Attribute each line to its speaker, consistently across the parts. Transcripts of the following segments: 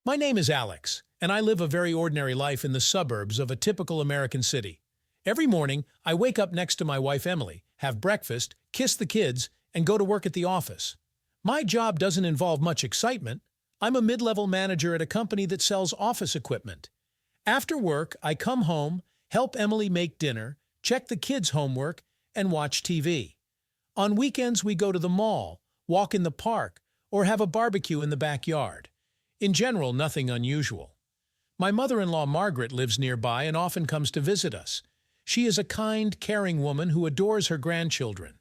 Speaker 1: My name is Alex, and I live a very ordinary life in the suburbs of a typical American city. Every morning, I wake up next to my wife Emily, have breakfast, kiss the kids, and go to work at the office. My job doesn't involve much excitement. I'm a mid-level manager at a company that sells office equipment. After work, I come home, help Emily make dinner, check the kids' homework, and watch TV. On weekends, we go to the mall, walk in the park, or have a barbecue in the backyard. In general, nothing unusual. My mother-in-law Margaret lives nearby and often comes to visit us. She is a kind, caring woman who adores her grandchildren.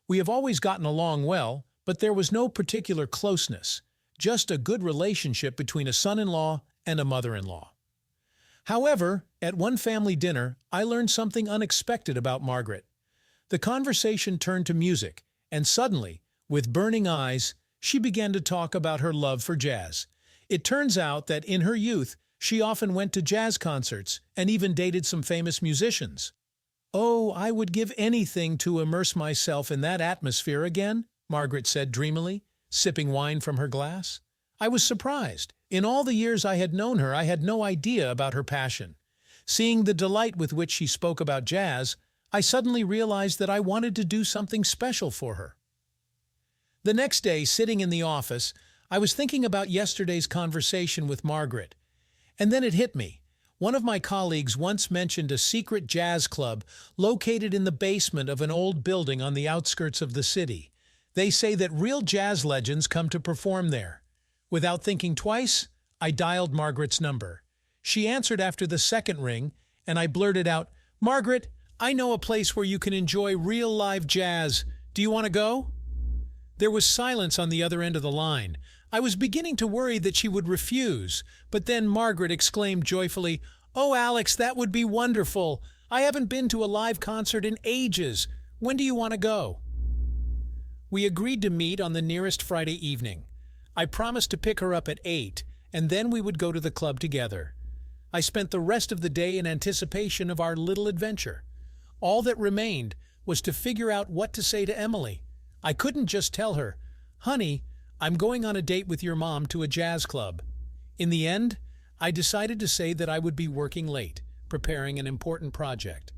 Speaker 1: We have always gotten along well, but there was no particular closeness, just a good relationship between a son-in-law and a mother-in-law. However, at one family dinner, I learned something unexpected about Margaret. The conversation turned to music, and suddenly, with burning eyes, she began to talk about her love for jazz. It turns out that in her youth, she often went to jazz concerts and even dated some famous musicians. "Oh, I would give anything to immerse myself in that atmosphere again," Margaret said dreamily, sipping wine from her glass. I was surprised. In all the years I had known her, I had no idea about her passion. Seeing the delight with which she spoke about jazz, I suddenly realized that I wanted to do something special for her. The next day, sitting in the office, I was thinking about yesterday's conversation with Margaret. And then it hit me. One of my colleagues once mentioned a secret jazz club located in the basement of an old building on the outskirts of the city. They say that real jazz legends come to perform there. Without thinking twice, I dialed Margaret's number. She answered after the second ring, and I blurted out, "Margaret, I know a place where you can enjoy real live jazz. Do you want to go?" There was silence on the other end of the line. I was beginning to worry that she would refuse, but then Margaret exclaimed joyfully, "Oh, Alex, that would be wonderful. I haven't been to a live concert in ages. When do you want to go?" We agreed to meet on the nearest Friday evening. I promised to pick her up at 8, and then we would go to the club together. I spent the rest of the day in anticipation of our little adventure. All that remained was to figure out what to say to Emily. I couldn't just tell her, "Honey, I'm going on a date with your mom to a jazz club." In the end, I decided to say that I would be working late, preparing an important project.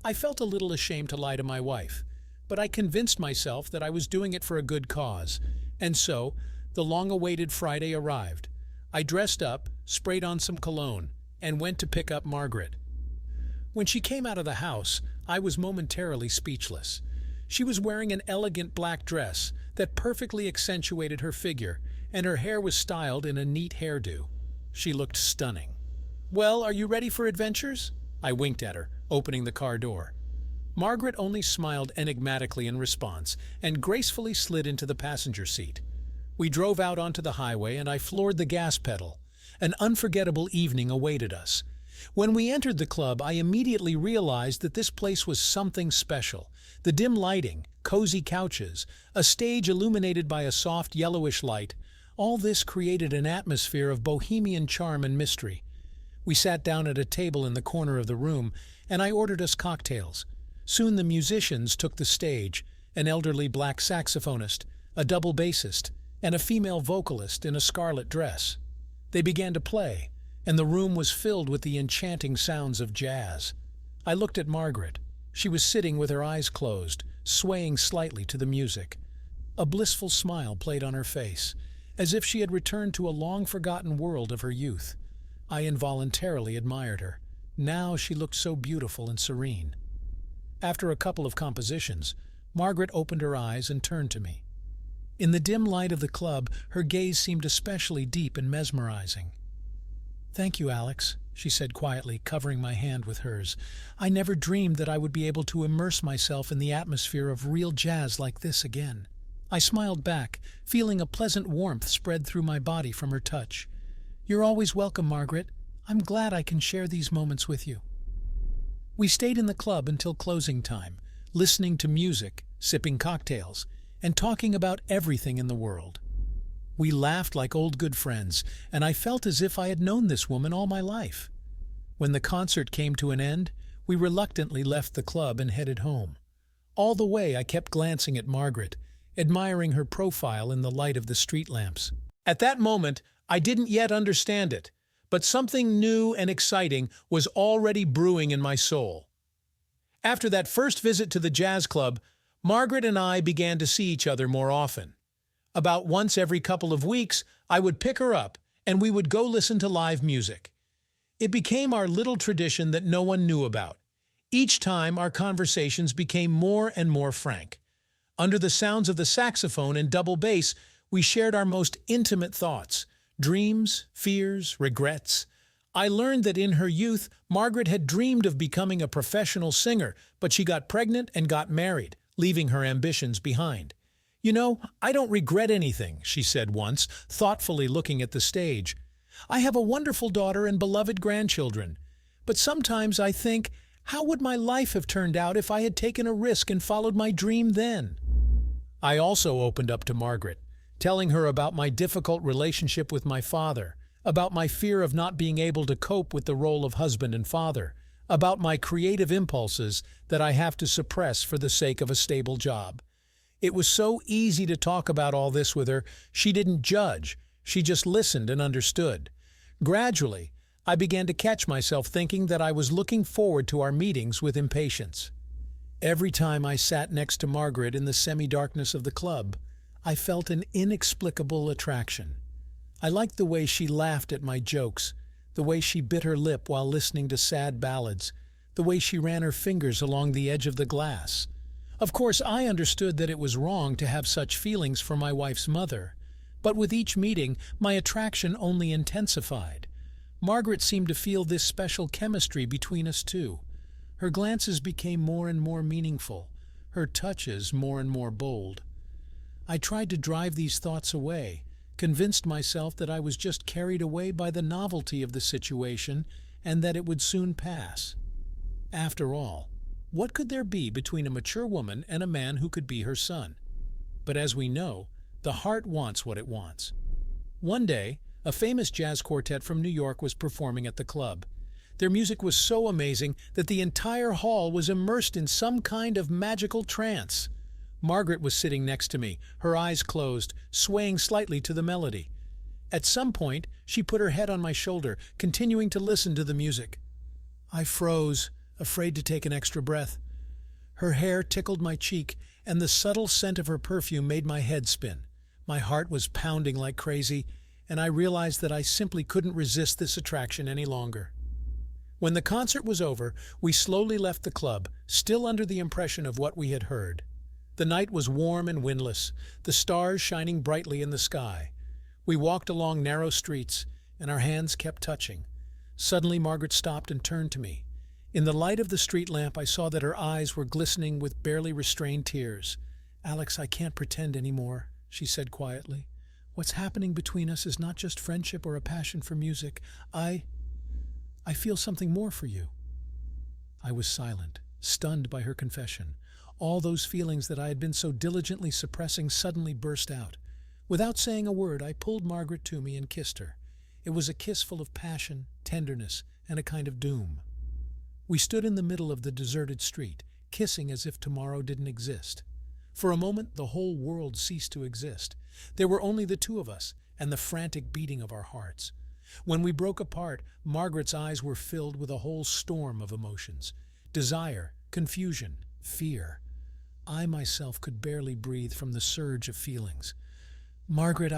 Speaker 1: I felt a little ashamed to lie to my wife, but I convinced myself that I was doing it for a good cause. And so, the long-awaited Friday arrived. I dressed up, sprayed on some cologne, and went to pick up Margaret. When she came out of the house, I was momentarily speechless. She was wearing an elegant black dress that perfectly accentuated her figure, and her hair was styled in a neat hairdo. She looked stunning. "Well, are you ready for adventures?" I winked at her, opening the car door. Margaret only smiled enigmatically in response and gracefully slid into the passenger seat. We drove out onto the highway and I floored the gas pedal. An unforgettable evening awaited us. When we entered the club, I immediately realized that this place was something special. The dim lighting, cozy couches, a stage illuminated by a soft yellowish light, all this created an atmosphere of bohemian charm and mystery. We sat down at a table in the corner of the room, and I ordered us cocktails. Soon the musicians took the stage, an elderly black saxophonist, a double bassist, and a female vocalist in a scarlet dress. They began to play, and the room was filled with the enchanting sounds of jazz. I looked at Margaret. She was sitting with her eyes closed, swaying slightly to the music. A blissful smile played on her face, as if she had returned to a long-forgotten world of her youth. I involuntarily admired her. Now she looked so beautiful and serene. After a couple of compositions, Margaret opened her eyes and turned to me. In the dim light of the club, her gaze seemed especially deep and mesmerizing. "Thank you, Alex," she said quietly, covering my hand with hers. "I never dreamed that I would be able to immerse myself in the atmosphere of real jazz like this again." I smiled back, feeling a pleasant warmth spread through my body from her touch. "You're always welcome, Margaret. I'm glad I can share these moments with you." We stayed in the club until closing time, listening to music, sipping cocktails, and talking about everything in the world. We laughed like old good friends, and I felt as if I had known this woman all my life. When the concert came to an end, we reluctantly left the club and headed home. All the way I kept glancing at Margaret, admiring her profile in the light of the street lamps. At that moment, I didn't yet understand it, but something new and exciting was already brewing in my soul. After that first visit to the jazz club, Margaret and I began to see each other more often. About once every couple of weeks, I would pick her up and we would go listen to live music. It became our little tradition that no one knew about. Each time, our conversations became more and more frank. Under the sounds of the saxophone and double bass, we shared our most intimate thoughts, dreams, fears, regrets. I learned that in her youth, Margaret had dreamed of becoming a professional singer, but she got pregnant and got married, leaving her ambitions behind. "You know, I don't regret anything," she said once, thoughtfully looking at the stage. "I have a wonderful daughter and beloved grandchildren. But sometimes I think, how would my life have turned out if I had taken a risk and followed my dream then?" I also opened up to Margaret, telling her about my difficult relationship with my father, about my fear of not being able to cope with the role of husband and father, about my creative impulses that I have to suppress for the sake of a stable job. It was so easy to talk about all this with her. She didn't judge. She just listened and understood. Gradually, I began to catch myself thinking that I was looking forward to our meetings with impatience. Every time I sat next to Margaret in the semi-darkness of the club, I felt an inexplicable attraction. I liked the way she laughed at my jokes, the way she bit her lip while listening to sad ballads, the way she ran her fingers along the edge of the glass. Of course, I understood that it was wrong to have such feelings for my wife's mother, but with each meeting, my attraction only intensified. Margaret seemed to feel this special chemistry between us too. Her glances became more and more meaningful, her touches more and more bold. I tried to drive these thoughts away, convinced myself that I was just carried away by the novelty of the situation and that it would soon pass. After all, what could there be between a mature woman and a man who could be her son? But as we know, the heart wants what it wants. One day, a famous jazz quartet from New York was performing at the club. Their music was so amazing that the entire hall was immersed in some kind of magical trance. Margaret was sitting next to me, her eyes closed, swaying slightly to the melody. At some point, she put her head on my shoulder, continuing to listen to the music. I froze, afraid to take an extra breath. Her hair tickled my cheek, and the subtle scent of her perfume made my head spin. My heart was pounding like crazy, and I realized that I simply couldn't resist this attraction any longer. When the concert was over, we slowly left the club, still under the impression of what we had heard. The night was warm and windless, the stars shining brightly in the sky. We walked along narrow streets, and our hands kept touching. Suddenly, Margaret stopped and turned to me. In the light of the street lamp, I saw that her eyes were glistening with barely restrained tears. "Alex, I can't pretend anymore," she said quietly. "What's happening between us is not just friendship or a passion for music. I feel something more for you." I was silent, stunned by her confession. All those feelings that I had been so diligently suppressing suddenly burst out. Without saying a word, I pulled Margaret to me and kissed her. It was a kiss full of passion, tenderness, and a kind of doom. We stood in the middle of the deserted street, kissing as if tomorrow didn't exist. For a moment, the whole world ceased to exist. There were only the two of us and the frantic beating of our hearts. When we broke apart, Margaret's eyes were filled with a whole storm of emotions. Desire, confusion, fear. I myself could barely breathe from the surge of feelings. "Margaret,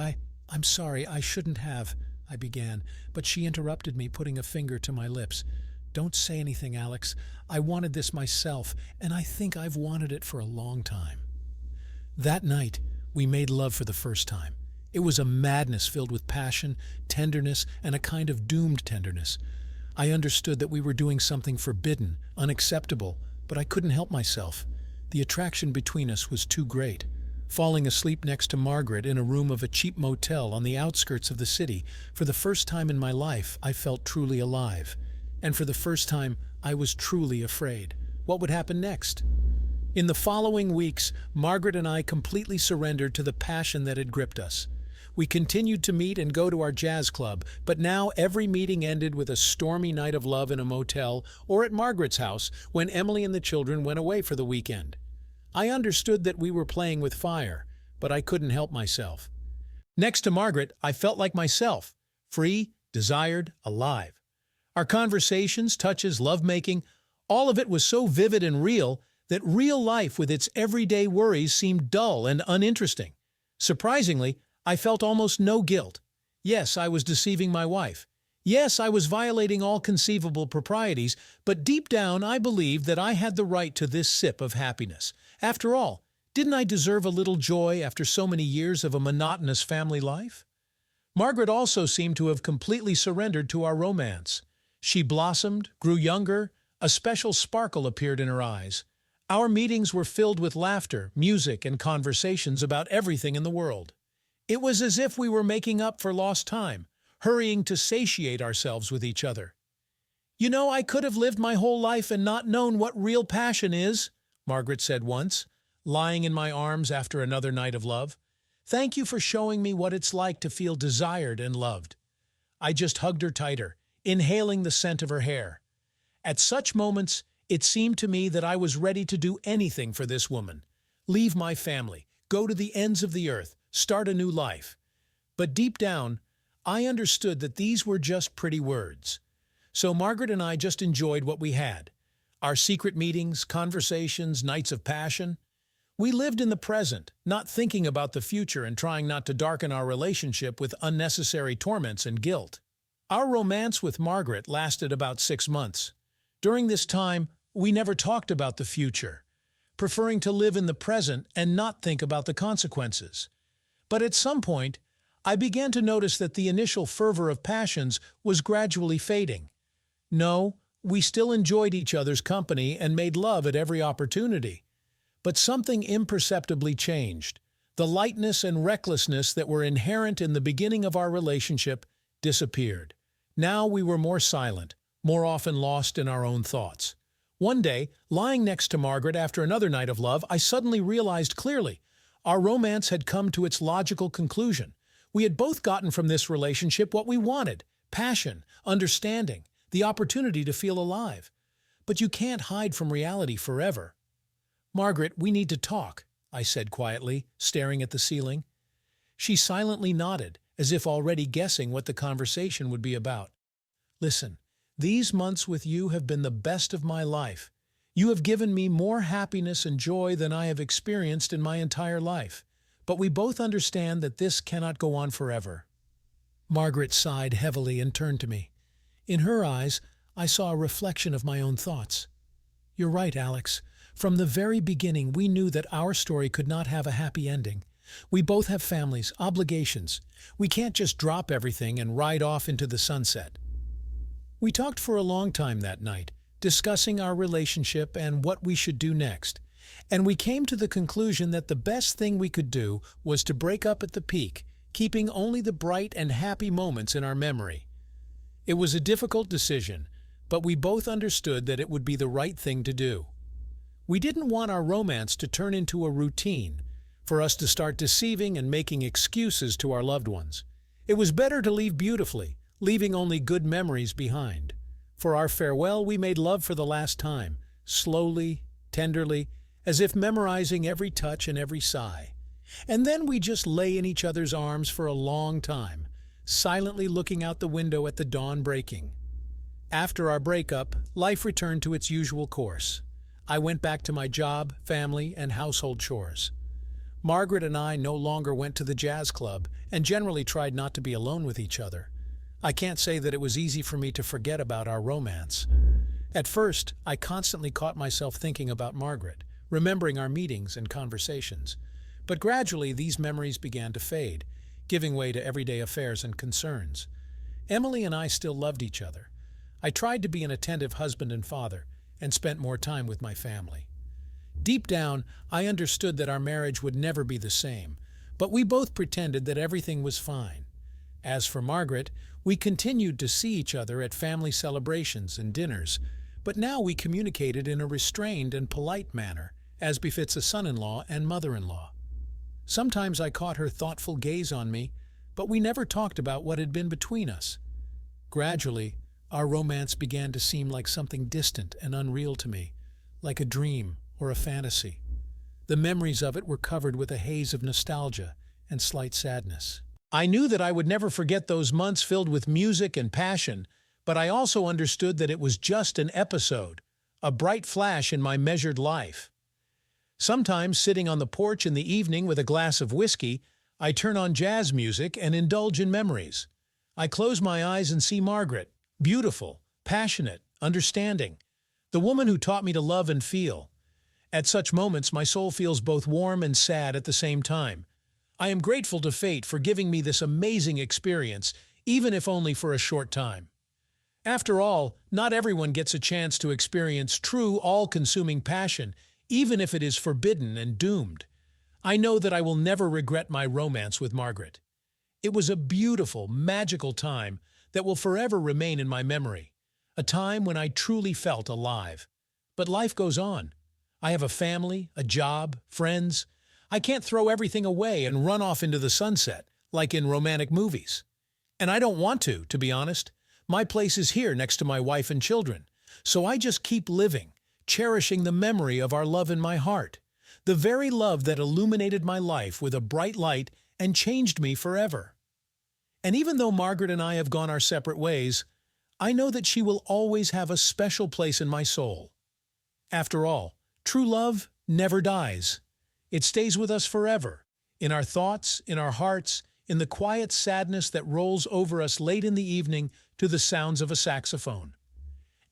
Speaker 1: I'm sorry, I shouldn't have," I began, but she interrupted me, putting a finger to my lips. "Don't say anything, Alex. I wanted this myself, and I think I've wanted it for a long time." That night, we made love for the first time. It was a madness filled with passion, tenderness, and a kind of doomed tenderness. I understood that we were doing something forbidden, unacceptable, but I couldn't help myself. The attraction between us was too great. Falling asleep next to Margaret in a room of a cheap motel on the outskirts of the city, for the first time in my life, I felt truly alive. And for the first time, I was truly afraid. What would happen next? In the following weeks, Margaret and I completely surrendered to the passion that had gripped us. We continued to meet and go to our jazz club, but now every meeting ended with a stormy night of love in a motel or at Margaret's house when Emily and the children went away for the weekend. I understood that we were playing with fire, but I couldn't help myself. Next to Margaret, I felt like myself. free, desired, alive. Our conversations, touches, lovemaking, all of it was so vivid and real that real life with its everyday worries seemed dull and uninteresting. Surprisingly, I felt almost no guilt. Yes, I was deceiving my wife. Yes, I was violating all conceivable proprieties, but deep down I believed that I had the right to this sip of happiness. After all, didn't I deserve a little joy after so many years of a monotonous family life? Margaret also seemed to have completely surrendered to our romance. She blossomed, grew younger, a special sparkle appeared in her eyes. Our meetings were filled with laughter, music, and conversations about everything in the world. It was as if we were making up for lost time, hurrying to satiate ourselves with each other. "You know, I could have lived my whole life and not known what real passion is," Margaret said once, lying in my arms after another night of love. "Thank you for showing me what it's like to feel desired and loved." I just hugged her tighter, inhaling the scent of her hair. At such moments, it seemed to me that I was ready to do anything for this woman. Leave my family, go to the ends of the earth, start a new life. But deep down, I understood that these were just pretty words. So Margaret and I just enjoyed what we had. Our secret meetings, conversations, nights of passion. We lived in the present, not thinking about the future and trying not to darken our relationship with unnecessary torments and guilt. Our romance with Margaret lasted about 6 months. During this time, we never talked about the future, preferring to live in the present and not think about the consequences. But at some point, I began to notice that the initial fervor of passions was gradually fading. No, we still enjoyed each other's company and made love at every opportunity. But something imperceptibly changed. The lightness and recklessness that were inherent in the beginning of our relationship disappeared. Now we were more silent, more often lost in our own thoughts. One day, lying next to Margaret after another night of love, I suddenly realized clearly our romance had come to its logical conclusion. We had both gotten from this relationship what we wanted: passion, understanding, the opportunity to feel alive. But you can't hide from reality forever. "Margaret, we need to talk," I said quietly, staring at the ceiling. She silently nodded, as if already guessing what the conversation would be about. "Listen, these months with you have been the best of my life. You have given me more happiness and joy than I have experienced in my entire life. But we both understand that this cannot go on forever." Margaret sighed heavily and turned to me. In her eyes, I saw a reflection of my own thoughts. "You're right, Alex. From the very beginning, we knew that our story could not have a happy ending. We both have families, obligations. We can't just drop everything and ride off into the sunset." We talked for a long time that night, discussing our relationship and what we should do next. And we came to the conclusion that the best thing we could do was to break up at the peak, keeping only the bright and happy moments in our memory. It was a difficult decision, but we both understood that it would be the right thing to do. We didn't want our romance to turn into a routine, for us to start deceiving and making excuses to our loved ones. It was better to leave beautifully, leaving only good memories behind. For our farewell, we made love for the last time, slowly, tenderly, as if memorizing every touch and every sigh. And then we just lay in each other's arms for a long time, silently looking out the window at the dawn breaking. After our breakup, life returned to its usual course. I went back to my job, family, and household chores. Margaret and I no longer went to the jazz club and generally tried not to be alone with each other. I can't say that it was easy for me to forget about our romance. At first, I constantly caught myself thinking about Margaret, remembering our meetings and conversations. But gradually, these memories began to fade, giving way to everyday affairs and concerns. Emily and I still loved each other. I tried to be an attentive husband and father, and spent more time with my family. Deep down, I understood that our marriage would never be the same, but we both pretended that everything was fine. As for Margaret, we continued to see each other at family celebrations and dinners, but now we communicated in a restrained and polite manner, as befits a son-in-law and mother-in-law. Sometimes I caught her thoughtful gaze on me, but we never talked about what had been between us. Gradually, our romance began to seem like something distant and unreal to me, like a dream or a fantasy. The memories of it were covered with a haze of nostalgia and slight sadness. I knew that I would never forget those months filled with music and passion, but I also understood that it was just an episode, a bright flash in my measured life. Sometimes, sitting on the porch in the evening with a glass of whiskey, I turn on jazz music and indulge in memories. I close my eyes and see Margaret, beautiful, passionate, understanding, the woman who taught me to love and feel. At such moments, my soul feels both warm and sad at the same time. I am grateful to fate for giving me this amazing experience, even if only for a short time. After all, not everyone gets a chance to experience true, all-consuming passion, even if it is forbidden and doomed. I know that I will never regret my romance with Margaret. It was a beautiful, magical time that will forever remain in my memory, a time when I truly felt alive. But life goes on. I have a family, a job, friends. I can't throw everything away and run off into the sunset, like in romantic movies. And I don't want to be honest. My place is here next to my wife and children, so I just keep living, cherishing the memory of our love in my heart, the very love that illuminated my life with a bright light and changed me forever. And even though Margaret and I have gone our separate ways, I know that she will always have a special place in my soul. After all, true love never dies. It stays with us forever, in our thoughts, in our hearts, in the quiet sadness that rolls over us late in the evening to the sounds of a saxophone.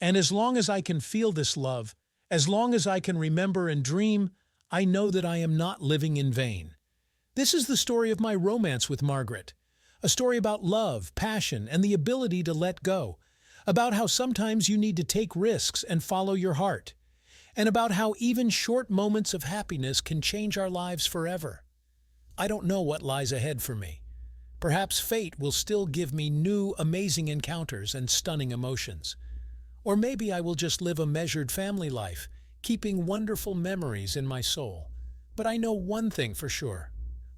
Speaker 1: And as long as I can feel this love, as long as I can remember and dream, I know that I am not living in vain. This is the story of my romance with Margaret, a story about love, passion, and the ability to let go, about how sometimes you need to take risks and follow your heart, and about how even short moments of happiness can change our lives forever. I don't know what lies ahead for me. Perhaps fate will still give me new, amazing encounters and stunning emotions. Or maybe I will just live a measured family life, keeping wonderful memories in my soul. But I know one thing for sure.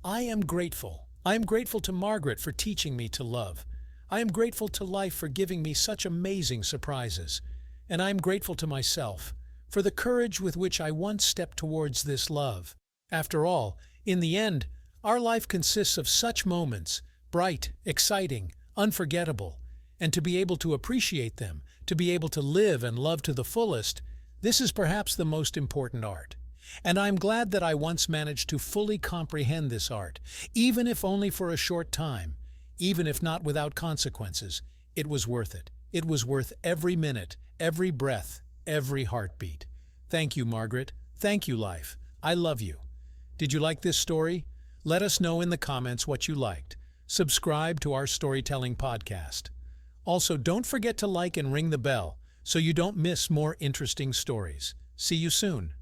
Speaker 1: I am grateful. I am grateful to Margaret for teaching me to love. I am grateful to life for giving me such amazing surprises. And I am grateful to myself for the courage with which I once stepped towards this love. After all, in the end, our life consists of such moments, bright, exciting, unforgettable, and to be able to appreciate them, to be able to live and love to the fullest, this is perhaps the most important art. And I'm glad that I once managed to fully comprehend this art, even if only for a short time, even if not without consequences. It was worth it. It was worth every minute, every breath, every heartbeat. Thank you, Margaret. Thank you, life. I love you. Did you like this story? Let us know in the comments what you liked. Subscribe to our storytelling podcast. Also, don't forget to like and ring the bell so you don't miss more interesting stories. See you soon.